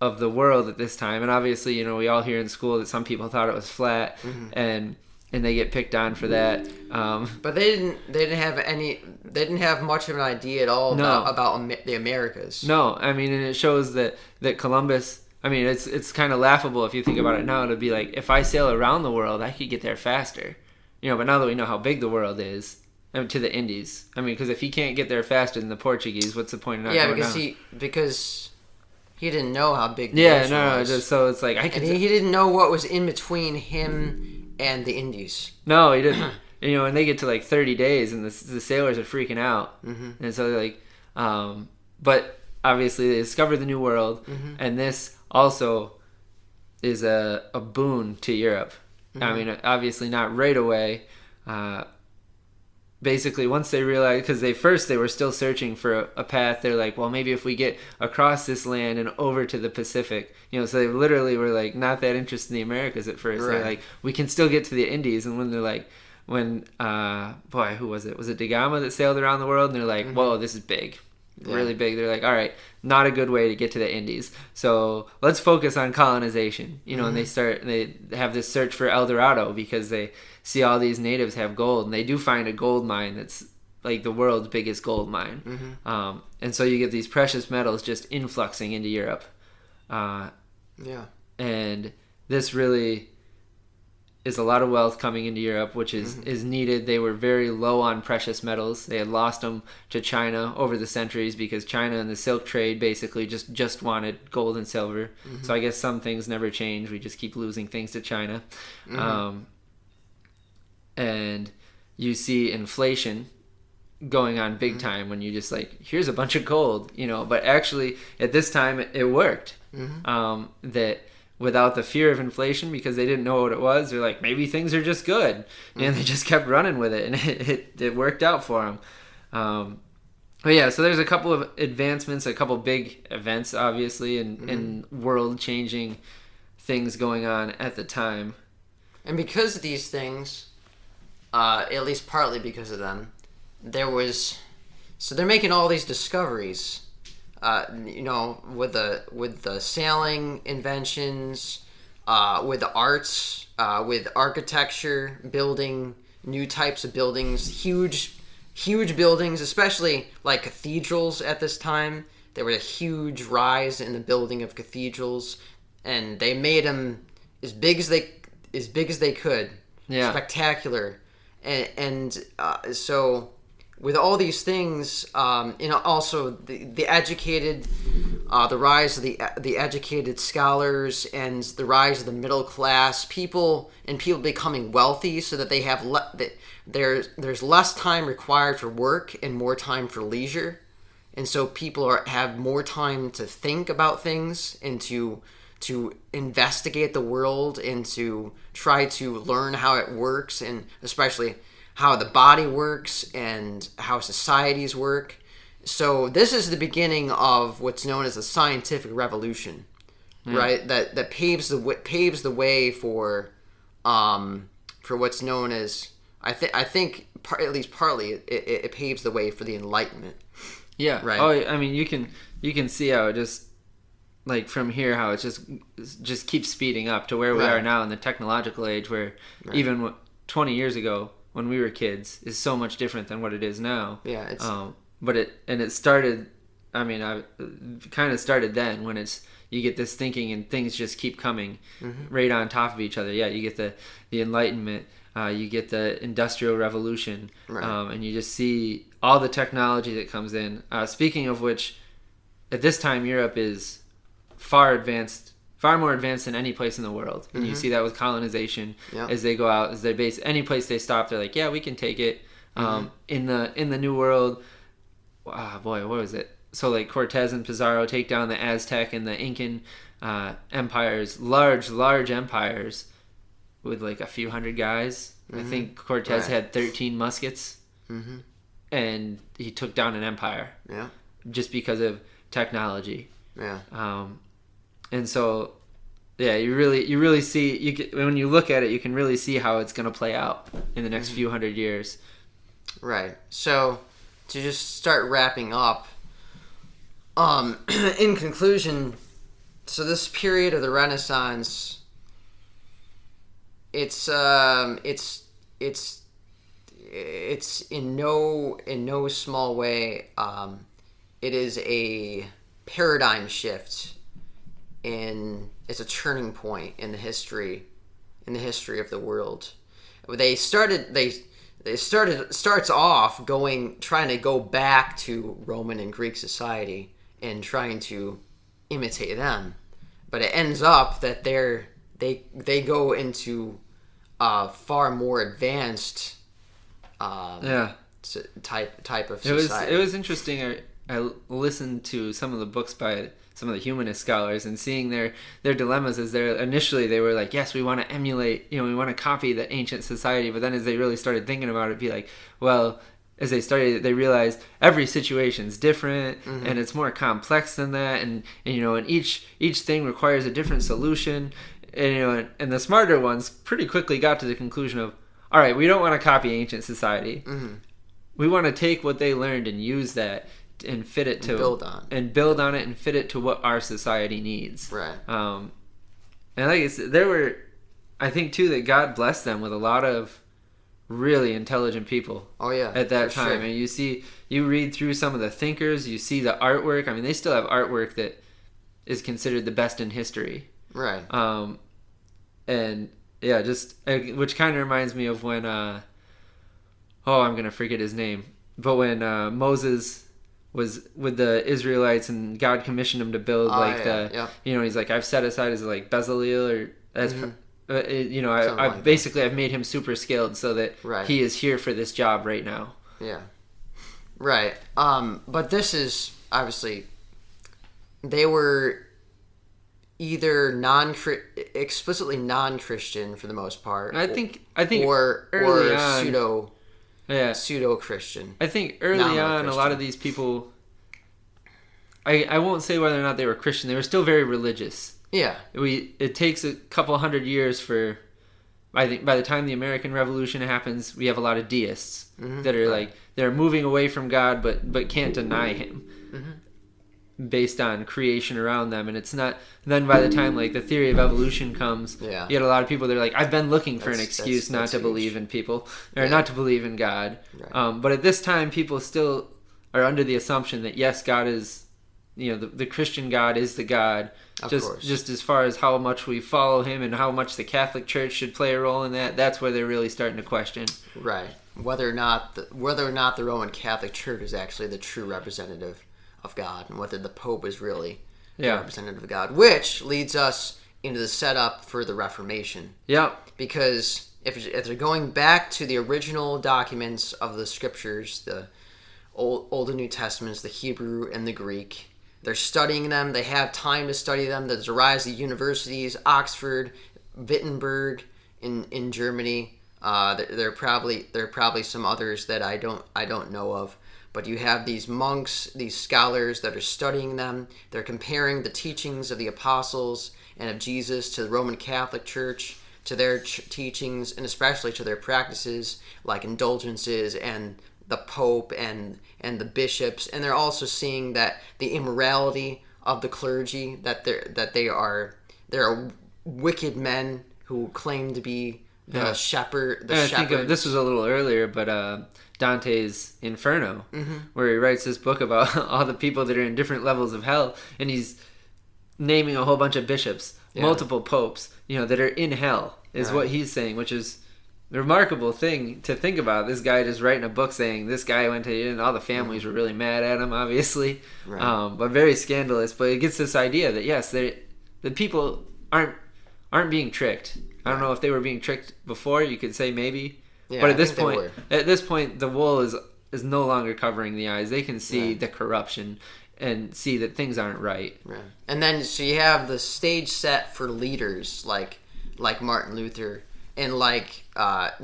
[SPEAKER 3] world at this time. And obviously, we all hear in school that some people thought it was flat, and they get picked on for that.
[SPEAKER 2] But they didn't have much of an idea at all about the Americas.
[SPEAKER 3] No, I mean, and it shows that Columbus. I mean, it's kind of laughable if you think about it now. To be like, if I sail around the world, I could get there faster. But now that we know how big the world is, to the Indies. I mean, because if he can't get there faster than the Portuguese, what's the point of not going down?
[SPEAKER 2] Because he didn't know how big the ocean was.
[SPEAKER 3] So it's like
[SPEAKER 2] he didn't know what was in between him and the Indies.
[SPEAKER 3] No, he didn't. And they get to like 30 days, and the sailors are freaking out. And so they're like, but obviously they discovered the New World, and this also is a boon to Europe. I mean, obviously not right away. Basically, once they realized, because they were still searching for a path. They're like, well, maybe if we get across this land and over to the Pacific, so they literally were like not that interested in the Americas at first. Right. They're like, we can still get to the Indies. And when they're like, who was it? Was it Da Gama that sailed around the world? And they're like, whoa, this is big. Really big. They're like, all right, not a good way to get to the Indies, so let's focus on colonization. And they have this search for El Dorado, because they see all these natives have gold, and they do find a gold mine that's like the world's biggest gold mine. And so you get these precious metals just influxing into Europe. And this really is a lot of wealth coming into Europe, which is needed. They were very low on precious metals. They had lost them to China over the centuries, because China and the silk trade basically just wanted gold and silver. So I guess some things never change. We just keep losing things to China. And you see inflation going on big time when you just like, here's a bunch of gold, but actually at this time it worked. That without the fear of inflation, because they didn't know what it was, they're like, maybe things are just good, and they just kept running with it, and it worked out for them. But yeah, so there's a couple of advancements, a couple big events, obviously, and world-changing things going on at the time.
[SPEAKER 2] And because of these things, at least partly because of them, so they're making all these discoveries. With the sailing inventions, with the arts, with architecture, building new types of buildings, huge buildings, especially like cathedrals at this time. There was a huge rise in the building of cathedrals, and they made them as big as they could. Yeah. Spectacular, and so. With all these things, also the educated, the rise of the educated scholars, and the rise of the middle class, people becoming wealthy, so that they have there's less time required for work and more time for leisure, and so people have more time to think about things and to investigate the world and to try to learn how it works, and especially how the body works and how societies work. So this is the beginning of what's known as the scientific revolution, right? That paves the way for what's known as I think at least partly it paves the way for the Enlightenment.
[SPEAKER 3] Yeah. Right. Oh, I mean, you can see how it just like from here how it just keeps speeding up to where we are now in the technological age, where even 20 years ago, when we were kids, is so much different than what it is now.
[SPEAKER 2] Yeah, it's
[SPEAKER 3] but it started I mean, I kind of started then when you get this thinking and things just keep coming right on top of each other. Yeah, you get the Enlightenment, you get the Industrial Revolution,
[SPEAKER 2] Right.
[SPEAKER 3] and you just see all the technology that comes in. Speaking of which, at this time, Europe is far more advanced than any place in the world. And you see that with colonization.
[SPEAKER 2] Yeah.
[SPEAKER 3] As they go out, as they base any place they stop, they're like, yeah, we can take it. In the New World, boy, what was it? So like Cortez and Pizarro take down the Aztec and the Incan empires, large empires with like a few hundred guys. I think Cortez had 13 muskets, and he took down an empire.
[SPEAKER 2] Yeah.
[SPEAKER 3] Just because of technology.
[SPEAKER 2] Yeah.
[SPEAKER 3] And so, yeah, you really see, when you look at it, you can really see how it's going to play out in the next few hundred years.
[SPEAKER 2] Right. So, to just start wrapping up, in conclusion, so this period of the Renaissance, it's in no small way, it is a paradigm shift, it's a turning point in the history of the world. Starts off trying to go back to Roman and Greek society and trying to imitate them, but it ends up that they go into far more advanced type of society.
[SPEAKER 3] It was interesting. I listened to some of the books by some of the humanist scholars, and seeing their dilemmas as initially they were like, yes, we want to emulate, we want to copy the ancient society, but then as they really started thinking about it, be like, well, as they started, they realized every situation's different, and it's more complex than that, and each thing requires a different solution, and the smarter ones pretty quickly got to the conclusion of, all right, we don't want to copy ancient society. We want to take what they learned and use that and fit it to
[SPEAKER 2] build on
[SPEAKER 3] it and fit it to what our society needs.
[SPEAKER 2] Right.
[SPEAKER 3] And like I said, I think too that God blessed them with a lot of really intelligent people.
[SPEAKER 2] Oh yeah.
[SPEAKER 3] At that time,
[SPEAKER 2] sure.
[SPEAKER 3] And you read through some of the thinkers, you see the artwork. I mean, they still have artwork that is considered the best in history.
[SPEAKER 2] Right.
[SPEAKER 3] And yeah, just which kind of reminds me of when I'm gonna forget his name, but when Moses was with the Israelites and God commissioned him to build he's like, I've set aside as like Bezalel, or that's I've made him super skilled so that he is here for this job right now.
[SPEAKER 2] Yeah. Right. But this is obviously, they were either explicitly non-Christian for the most part.
[SPEAKER 3] I think
[SPEAKER 2] or pseudo-Christian.
[SPEAKER 3] I think early on, a lot of these people, I won't say whether or not they were Christian. They were still very religious.
[SPEAKER 2] Yeah.
[SPEAKER 3] It takes a couple hundred years for, I think by the time the American Revolution happens, we have a lot of deists that are they're moving away from God, but can't deny him. Based on creation around them, and it's not. Then by the time like the theory of evolution comes, you get a lot of people that are like, I've been looking for an excuse not to believe in people or not to believe in God. Right. But at this time, people still are under the assumption that yes, God is, the Christian God is the God. Just as far as how much we follow him and how much the Catholic Church should play a role in that, that's where they're really starting to question.
[SPEAKER 2] Right. Whether or not the Roman Catholic Church is actually the true representative of God, and whether the Pope is really the representative of God, which leads us into the setup for the Reformation.
[SPEAKER 3] Yeah.
[SPEAKER 2] Because if they're going back to the original documents of the Scriptures, the Old and New Testaments, the Hebrew and the Greek, they're studying them. They have time to study them. There's a rise of universities, Oxford, Wittenberg in Germany. There are probably some others that I don't know of. But you have these monks, these scholars that are studying them. They're comparing the teachings of the apostles and of Jesus to the Roman Catholic Church, to their teachings, and especially to their practices like indulgences and the Pope and the bishops. And they're also seeing that the immorality of the clergy, that they are wicked men who claim to be The shepherd.
[SPEAKER 3] And I think this was a little earlier, but Dante's Inferno, where he writes this book about all the people that are in different levels of hell, and he's naming a whole bunch of bishops, multiple popes, that are in hell, is what he's saying, which is a remarkable thing to think about. This guy just writing a book saying this guy went to, and all the families were really mad at him, obviously, but very scandalous. But it gets this idea that yes, the people aren't being tricked. I don't know if they were being tricked before. You could say maybe, but at this point, the wool is no longer covering the eyes. They can see the corruption and see that things aren't right.
[SPEAKER 2] Right. And then so you have the stage set for leaders like Martin Luther and like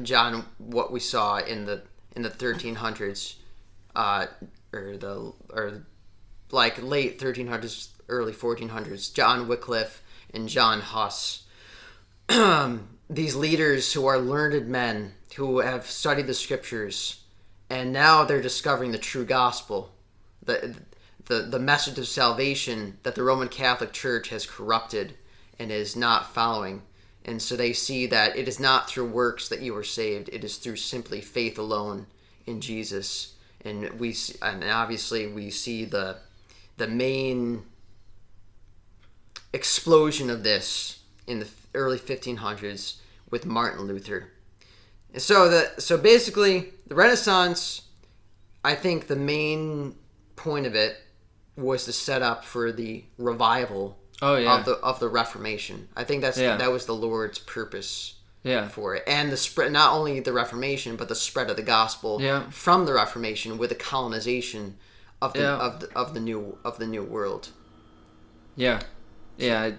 [SPEAKER 2] John, what we saw in the 1300s, or like late 1300s, early 1400s. John Wycliffe and John Huss. These leaders who are learned men who have studied the scriptures, and now they're discovering the true gospel, the message of salvation that the Roman Catholic Church has corrupted and is not following. And so they see that it is not through works that you are saved; it is through simply faith alone in Jesus. And obviously we see the main explosion of this in the early 1500s with Martin Luther. So basically the Renaissance, I think the main point of it was to set up for the revival of the Reformation. I think that was the Lord's purpose for it, and the spread, not only the Reformation but the spread of the gospel from the Reformation with the colonization of the new world. I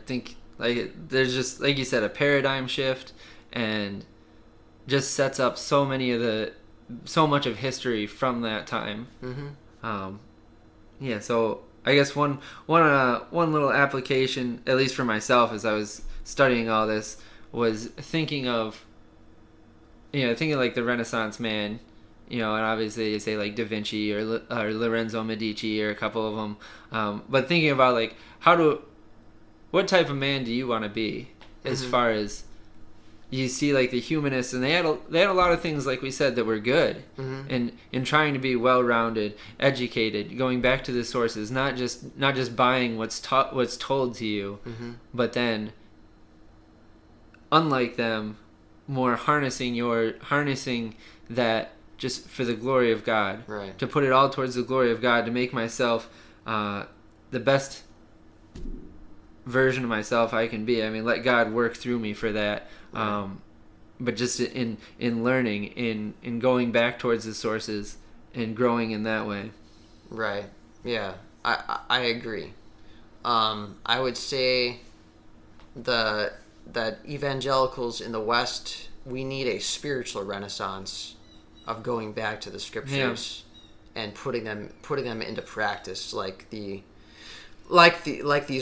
[SPEAKER 2] think there's just, like you said, a paradigm shift, and just sets up so much of history from that time. So I guess one little application, at least for myself, as I was studying all this, was thinking of like the Renaissance man, and obviously you say like Da Vinci or Lorenzo Medici or a couple of them, but thinking about like what type of man do you want to be, as far as you see like the humanists, and they had a lot of things, like we said, that were good, and in trying to be well-rounded, educated, going back to the sources, not just buying what's told to you, but then, unlike them, more harnessing that just for the glory of God, to put it all towards the glory of God, to make myself the best version of myself I can be. I mean, let God work through me for that. But just in learning, in going back towards the sources and growing in that way. Right. Yeah. I agree. I would say that evangelicals in the West, we need a spiritual renaissance of going back to the scriptures and putting them into practice, like these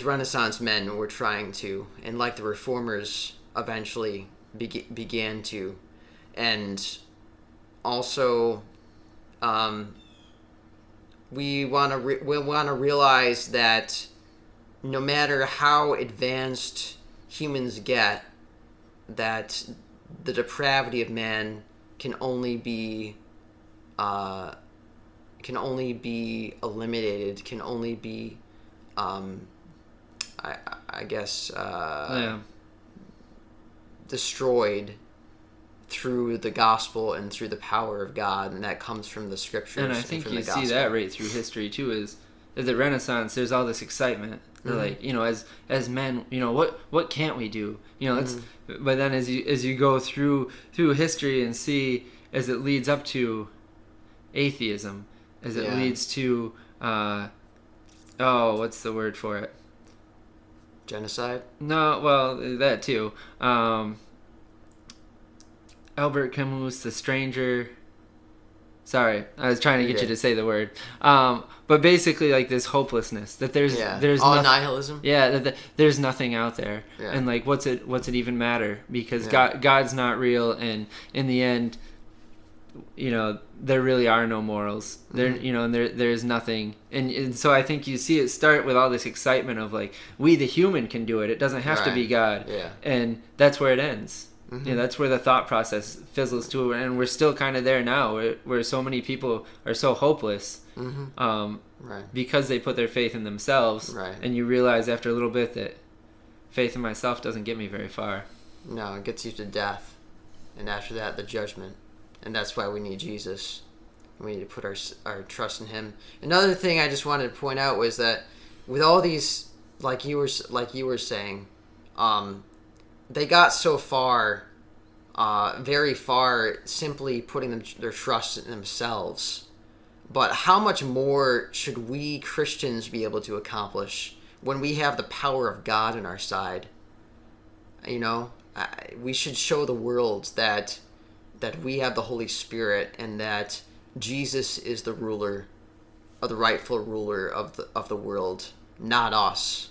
[SPEAKER 2] Renaissance men were trying to, and like the reformers eventually began to. And also we want to realize that no matter how advanced humans get, that the depravity of man can only be eliminated, can only be I guess destroyed through the gospel and through the power of God, and that comes from the scriptures.
[SPEAKER 3] And I think you see that right through history too. Is the Renaissance? There's all this excitement. They're like, as men, what can't we do? But then as you go through history and see, as it leads up to atheism, as it leads to what's the word for it?
[SPEAKER 2] Genocide?
[SPEAKER 3] No, well, that too. Albert Camus, The Stranger. Sorry, I was trying to get you to say the word. But basically, like this hopelessness that there's
[SPEAKER 2] nihilism.
[SPEAKER 3] Yeah, that there's nothing out there, and like what's it even matter? Because God's not real, and in the end, there really are no morals. There, and there's nothing. And so I think you see it start with all this excitement of like, we the human can do it. It doesn't have to be God. Yeah. And that's where it ends. That's where the thought process fizzles to, and we're still kind of there now, where so many people are so hopeless because they put their faith in themselves, and you realize after a little bit that faith in myself doesn't get me very far.
[SPEAKER 2] No, it gets you to death, and after that, the judgment, and that's why we need Jesus. We need to put our trust in Him. Another thing I just wanted to point out was that with all these, like you were saying, they got so far, very far, simply putting their trust in themselves. But how much more should we Christians be able to accomplish when we have the power of God on our side? We should show the world that we have the Holy Spirit and that Jesus is the ruler, the rightful ruler of the world, not us.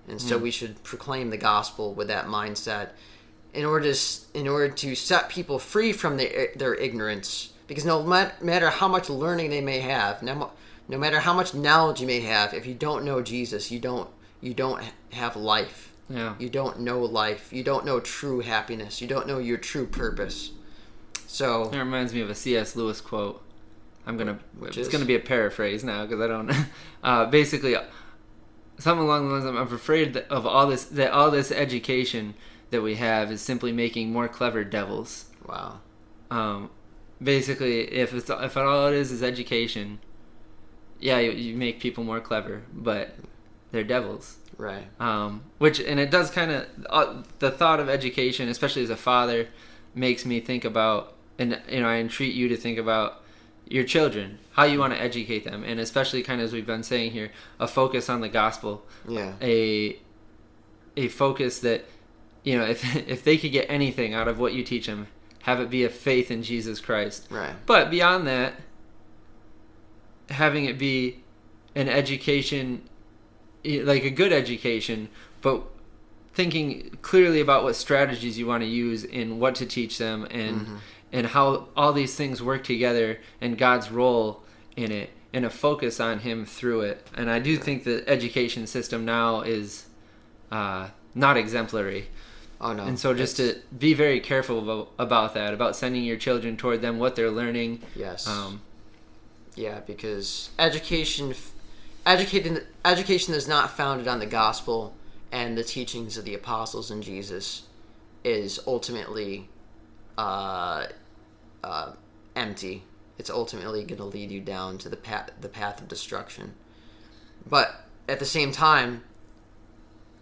[SPEAKER 2] And so we should proclaim the gospel with that mindset in order to set people free from their ignorance. Because no matter how much learning they may have, no matter how much knowledge you may have, if you don't know Jesus, you don't have life.
[SPEAKER 3] Yeah.
[SPEAKER 2] You don't know life. You don't know true happiness. You don't know your true purpose. So
[SPEAKER 3] that reminds me of a C.S. Lewis quote. It's gonna be a paraphrase now because I don't. Basically, something along the lines of, I'm afraid of all this education that we have is simply making more clever devils.
[SPEAKER 2] Wow.
[SPEAKER 3] Basically, if all it is education, yeah, you make people more clever, but they're devils.
[SPEAKER 2] Right.
[SPEAKER 3] And it does kind of the thought of education, especially as a father, makes me think about, and I entreat you to think about your children, how you want to educate them, and especially kind of as we've been saying here, a focus on the gospel.
[SPEAKER 2] Yeah.
[SPEAKER 3] A focus that, if they could get anything out of what you teach them, have it be a faith in Jesus Christ.
[SPEAKER 2] Right.
[SPEAKER 3] But beyond that, having it be an education, like a good education, but thinking clearly about what strategies you want to use in what to teach them and how all these things work together and God's role in it and a focus on Him through it. And I do think the education system now is not exemplary.
[SPEAKER 2] Oh, no.
[SPEAKER 3] And so just to be very careful about that, about sending your children toward them, what they're learning.
[SPEAKER 2] Yes. Yeah, because education is not founded on the gospel and the teachings of the apostles and Jesus is ultimately empty. It's ultimately going to lead you down to the path of destruction. But at the same time,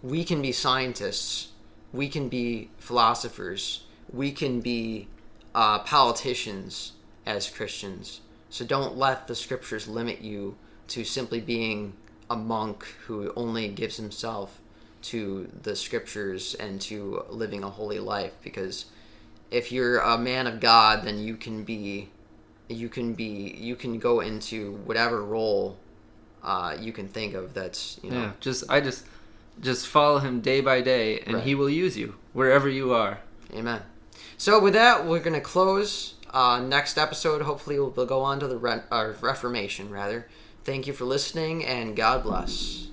[SPEAKER 2] we can be scientists. We can be philosophers. We can be politicians as Christians. So don't let the scriptures limit you to simply being a monk who only gives himself to the scriptures and to living a holy life. Because if you're a man of God, then you can go into whatever role you can think of. That's just follow Him day by day, and He will use you wherever you are. Amen. So with that, we're going to close. Next episode, hopefully, we'll go on to the Reformation, rather. Thank you for listening, and God bless.